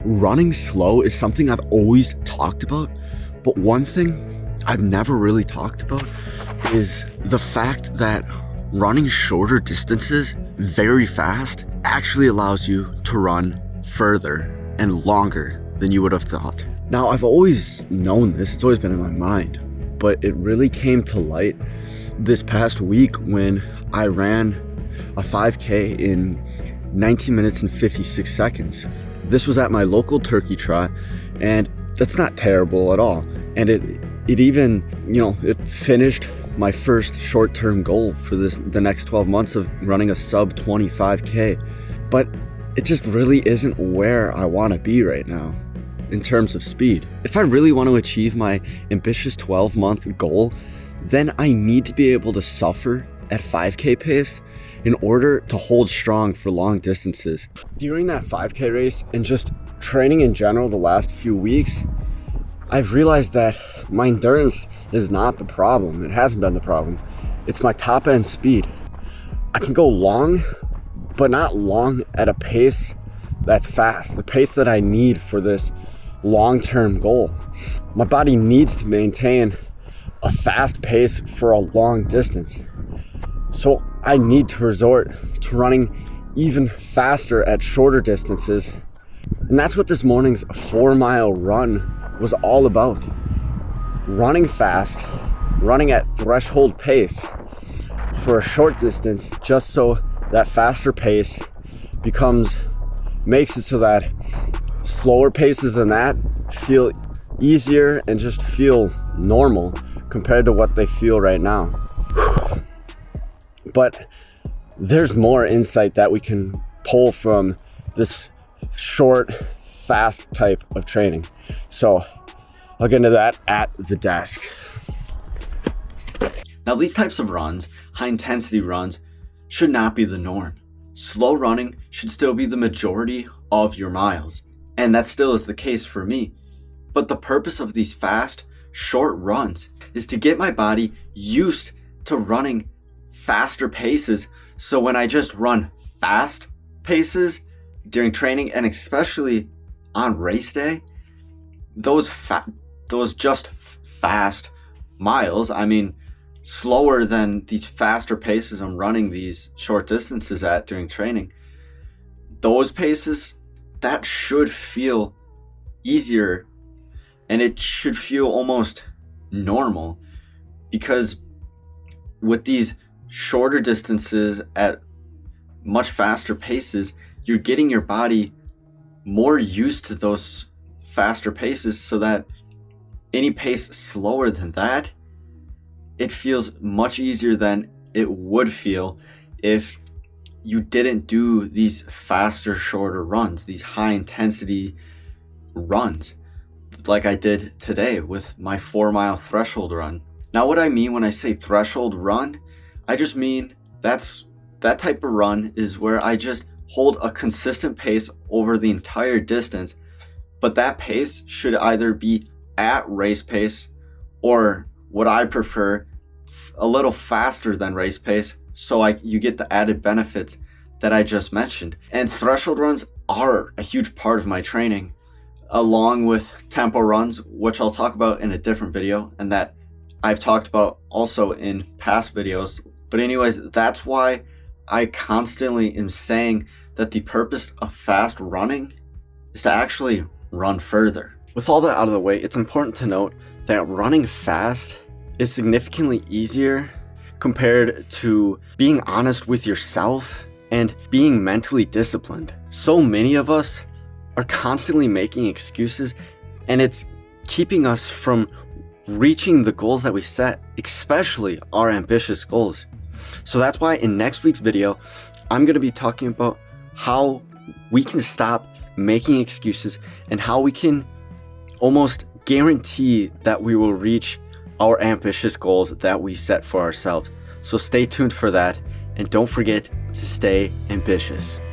running slow is something I've always talked about, but one thing I've never really talked about is the fact that running shorter distances very fast actually allows you to run further and longer than you would have thought. Now, I've always known this, it's always been in my mind, but it really came to light this past week when I ran a 5K in 19 minutes and 56 seconds. This was at my local turkey trot, and that's not terrible at all. And it even, it finished my first short-term goal for the next 12 months of running a sub 25K. But it just really isn't where I want to be right now in terms of speed. If I really want to achieve my ambitious 12-month goal, then I need to be able to suffer at 5K pace in order to hold strong for long distances. During that 5K race and just training in general the last few weeks, I've realized that my endurance is not the problem. It hasn't been the problem. It's my top end speed. I can go long, but not long at a pace that's fast, the pace that I need for this long-term goal. My body needs to maintain a fast pace for a long distance. So I need to resort to running even faster at shorter distances. And that's what this morning's 4-mile run was all about. Running fast, running at threshold pace for a short distance, just so that faster pace makes it so that slower paces than that feel easier and just feel normal compared to what they feel right now. But there's more insight that we can pull from this short, fast type of training. So I'll get into that at the desk. Now, these types of runs, high intensity runs, should not be the norm. Slow running should still be the majority of your miles, and that still is the case for me. But the purpose of these fast, short runs is to get my body used to running faster paces, so when I just run fast paces during training, and especially on race day, those just fast miles, I mean slower than these faster paces I'm running these short distances at during training, those paces, that should feel easier and it should feel almost normal, because with these shorter distances at much faster paces, you're getting your body more used to those faster paces, so that any pace slower than that, it feels much easier than it would feel if you didn't do these faster, shorter runs, these high intensity runs like I did today with my 4-mile threshold run. Now, what I mean when I say threshold run, I just mean that type of run is where I just hold a consistent pace over the entire distance, but that pace should either be at race pace, or what I prefer, a little faster than race pace, so you get the added benefits that I just mentioned. And threshold runs are a huge part of my training, along with tempo runs, which I'll talk about in a different video, and that I've talked about also in past videos. But anyways, that's why I constantly am saying that the purpose of fast running is to actually run further. With all that out of the way, it's important to note that running fast is significantly easier compared to being honest with yourself and being mentally disciplined. So many of us are constantly making excuses, and it's keeping us from reaching the goals that we set, especially our ambitious goals. So that's why in next week's video, I'm going to be talking about how we can stop making excuses and how we can almost guarantee that we will reach our ambitious goals that we set for ourselves. So stay tuned for that, and don't forget to stay ambitious.